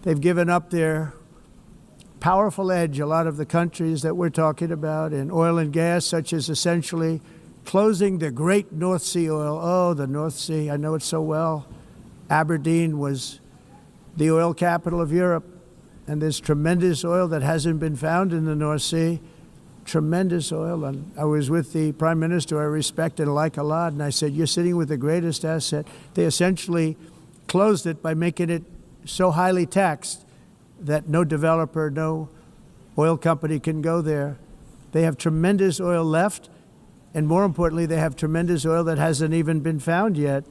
They've given up their powerful edge, a lot of the countries that we're talking about, in oil and gas, such as essentially closing the great North Sea oil. Oh, the North Sea, I know it so well. Aberdeen was the oil capital of Europe, and there's tremendous oil that hasn't been found in the North Sea. Tremendous oil. And I was with the Prime Minister I respect and like a lot, and I said, you're sitting with the greatest asset. They essentially closed it by making it so highly taxed that no developer, no oil company can go there. They have tremendous oil left, and more importantly, they have tremendous oil that hasn't even been found yet.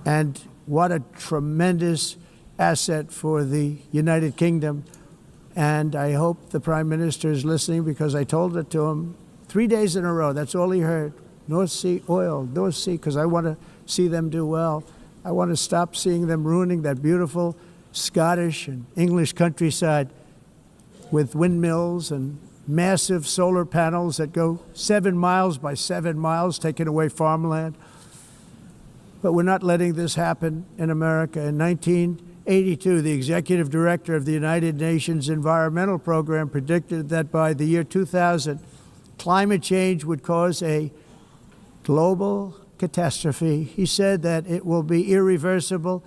And what a tremendous asset for the United Kingdom. And I hope the Prime Minister is listening, because I told it to him 3 days in a row. That's all he heard. North Sea oil, North Sea, because I want to see them do well. I want to stop seeing them ruining that beautiful Scottish and English countryside with windmills and massive solar panels that go 7 miles by 7 miles, taking away farmland. But we're not letting this happen in America. In 1982, the executive director of the United Nations Environmental Program predicted that by the year 2000, climate change would cause a global catastrophe. He said that it will be irreversible,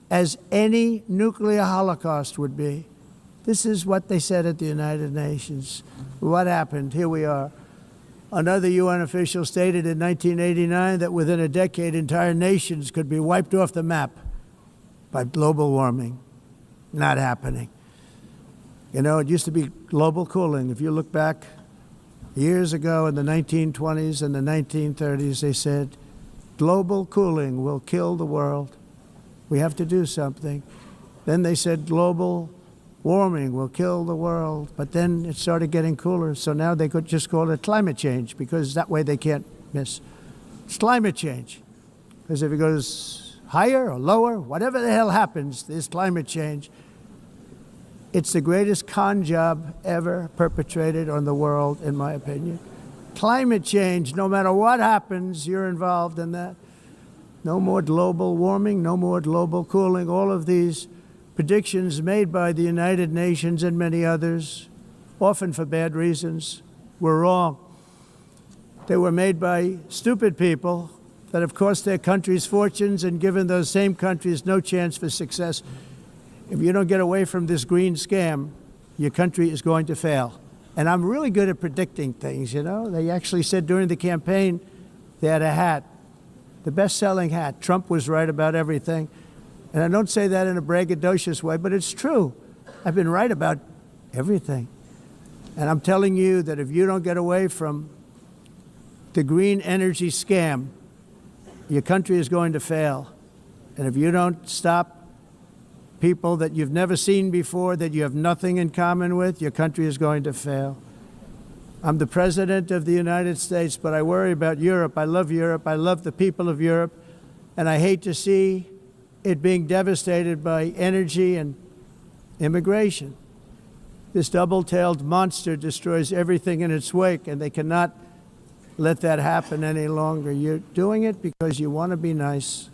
as any nuclear holocaust would be. This is what they said at the United Nations. What happened? Here we are. Another UN official stated in 1989 that within a decade, entire nations could be wiped off the map by global warming. Not happening. You know, it used to be global cooling. If you look back years ago in the 1920s and the 1930s, they said, global cooling will kill the world. We have to do something. Then they said global warming will kill the world. But then it started getting cooler. So now they could just call it climate change, because that way they can't miss. It's climate change. Because if it goes higher or lower, whatever the hell happens, there's climate change. It's the greatest con job ever perpetrated on the world, in my opinion. Climate change, no matter what happens, you're involved in that. No more global warming, no more global cooling. All of these predictions made by the United Nations and many others, often for bad reasons, were wrong. They were made by stupid people that have cost their countries fortunes and given those same countries no chance for success. If you don't get away from this green scam, your country is going to fail. And I'm really good at predicting things, you know. They actually said during the campaign, they had a hat, the best-selling hat. Trump was right about everything. And I don't say that in a braggadocious way, but it's true. I've been right about everything. And I'm telling you that if you don't get away from the green energy scam, your country is going to fail. And if you don't stop people that you've never seen before, that you have nothing in common with, your country is going to fail. I'm the President of the United States, but I worry about Europe. I love Europe. I love the people of Europe. And I hate to see it being devastated by energy and immigration. This double-tailed monster destroys everything in its wake, and they cannot let that happen any longer. You're doing it because you want to be nice.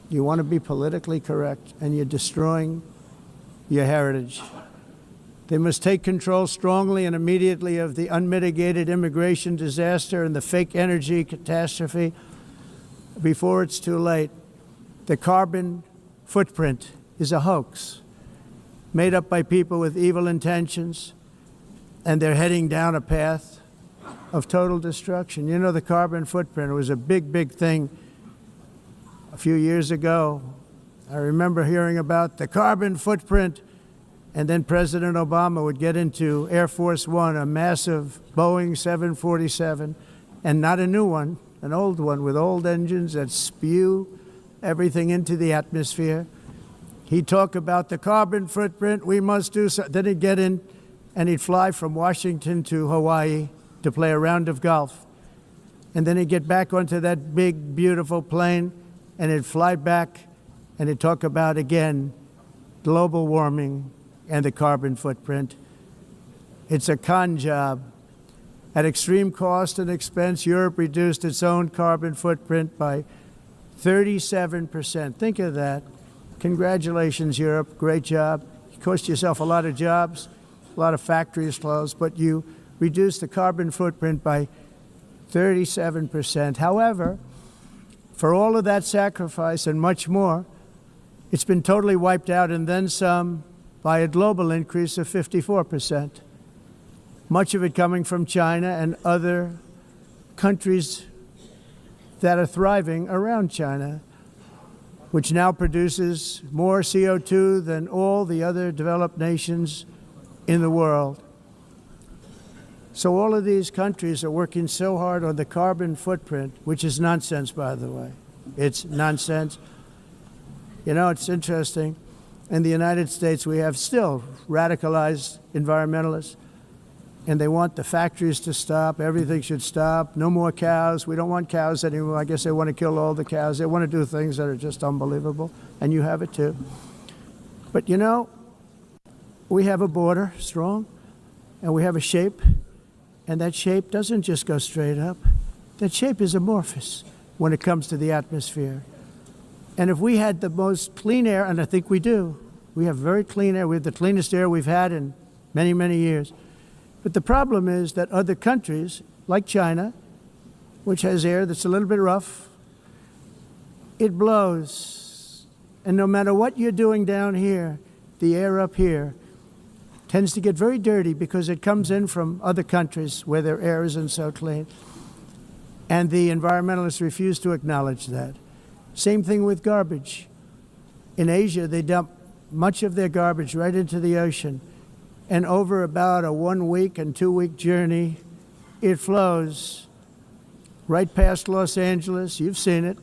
You want to be politically correct, and you're destroying your heritage. They must take control strongly and immediately of the unmitigated immigration disaster and the fake energy catastrophe before it's too late. The carbon footprint is a hoax made up by people with evil intentions, and they're heading down a path of total destruction. You know, the carbon footprint was a big, big thing a few years ago. I remember hearing about the carbon footprint, and then President Obama would get into Air Force One, a massive Boeing 747, and not a new one, an old one with old engines that spew everything into the atmosphere. He'd talk about the carbon footprint, we must do so. Then he'd get in and he'd fly from Washington to Hawaii to play a round of golf. And then he'd get back onto that big, beautiful plane and he'd fly back and he'd talk about, again, global warming and the carbon footprint. It's a con job. At extreme cost and expense, Europe reduced its own carbon footprint by 37%. Think of that. Congratulations, Europe. Great job. You cost yourself a lot of jobs, a lot of factories closed, but you reduced the carbon footprint by 37%. However, for all of that sacrifice and much more, it's been totally wiped out and then some by a global increase of 54%. Much of it coming from China and other countries that are thriving around China, which now produces more CO2 than all the other developed nations in the world. So all of these countries are working so hard on the carbon footprint, which is nonsense, by the way. It's nonsense. You know, it's interesting. In the United States, we have still radicalized environmentalists, and they want the factories to stop. Everything should stop. No more cows. We don't want cows anymore. I guess they want to kill all the cows. They want to do things that are just unbelievable, and you have it too. But you know, we have a border, strong, and we have a shape, and that shape doesn't just go straight up. That shape is amorphous when it comes to the atmosphere. And if we had the most clean air, and I think we do, we have very clean air. We have the cleanest air we've had in many, many years. But the problem is that other countries, like China, which has air that's a little bit rough, it blows. And no matter what you're doing down here, the air up here tends to get very dirty because it comes in from other countries where their air isn't so clean. And the environmentalists refuse to acknowledge that. Same thing with garbage. In Asia, they dump much of their garbage right into the ocean. And over about a 1 week and 2 week journey, it flows right past Los Angeles. You've seen it.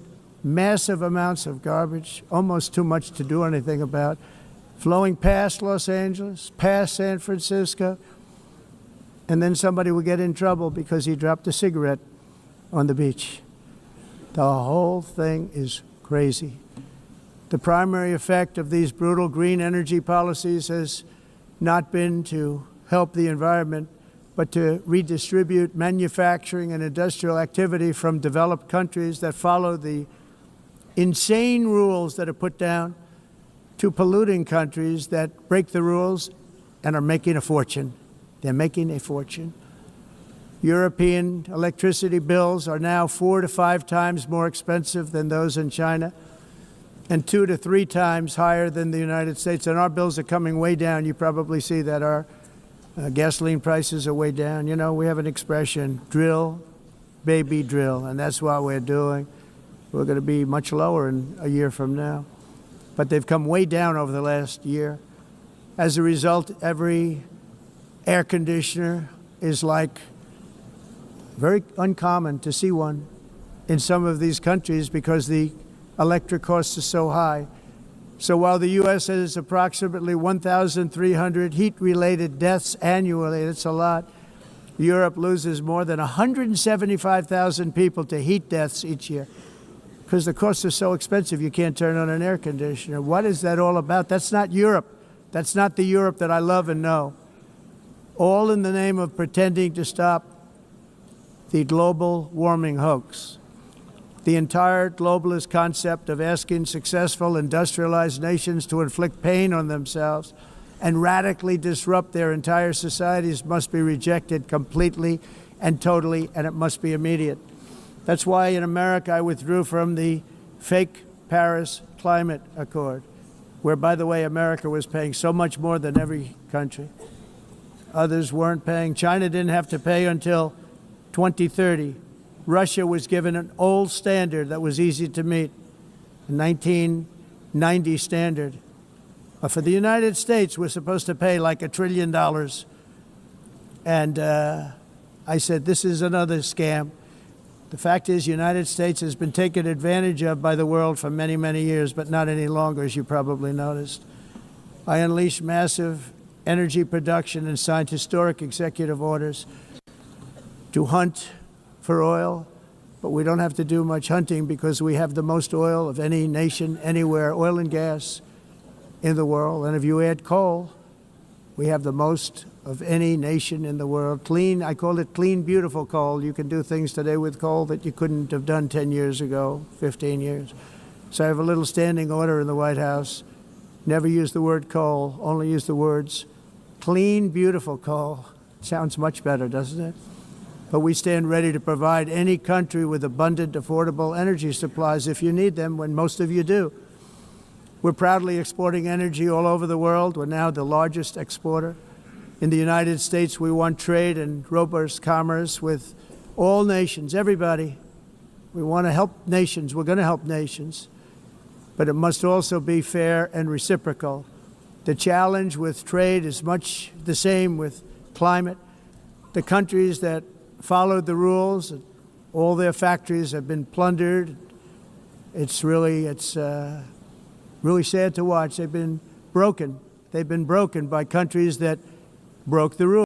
Massive amounts of garbage, almost too much to do anything about, flowing past Los Angeles, past San Francisco. And then somebody will get in trouble because he dropped a cigarette on the beach. The whole thing is crazy. The primary effect of these brutal green energy policies has not been to help the environment, but to redistribute manufacturing and industrial activity from developed countries that follow the insane rules that are put down to polluting countries that break the rules and are making a fortune. They're making a fortune. European electricity bills are now 4 to 5 times more expensive than those in China, and 2 to 3 times higher than the United States. And our bills are coming way down. You probably see that our gasoline prices are way down. You know, we have an expression, drill, baby, drill, and that's what we're doing. We're going to be much lower in a year from now. But they've come way down over the last year. As a result, every air conditioner is like very uncommon to see one in some of these countries because the electric costs are so high. So while the U.S. has approximately 1,300 heat-related deaths annually, that's a lot, Europe loses more than 175,000 people to heat deaths each year because the costs are so expensive you can't turn on an air conditioner. What is that all about? That's not Europe. That's not the Europe that I love and know. All in the name of pretending to stop the global warming hoax. The entire globalist concept of asking successful industrialized nations to inflict pain on themselves and radically disrupt their entire societies must be rejected completely and totally, and it must be immediate. That's why in America I withdrew from the fake Paris Climate Accord, where, by the way, America was paying so much more than every country. Others weren't paying. China didn't have to pay until 2030. Russia was given an old standard that was easy to meet, a 1990 standard. But for the United States, we're supposed to pay like $1 trillion. And I said, this is another scam. The fact is, the United States has been taken advantage of by the world for many, many years, but not any longer, as you probably noticed. I unleashed massive energy production and signed historic executive orders to hunt for oil, but we don't have to do much hunting because we have the most oil of any nation anywhere, oil and gas in the world. And if you add coal, we have the most of any nation in the world. Clean, I call it clean, beautiful coal. You can do things today with coal that you couldn't have done 10 years ago, 15 years. So I have a little standing order in the White House. Never use the word coal, only use the words clean, beautiful coal. Sounds much better, doesn't it? But we stand ready to provide any country with abundant, affordable energy supplies if you need them, when most of you do. We're proudly exporting energy all over the world. We're now the largest exporter. In the United States, we want trade and robust commerce with all nations, everybody. We want to help nations. We're going to help nations. But it must also be fair and reciprocal. The challenge with trade is much the same with climate. The countries that followed the rules, all their factories have been plundered. It's really sad to watch. They've been broken. They've been broken by countries that broke the rules.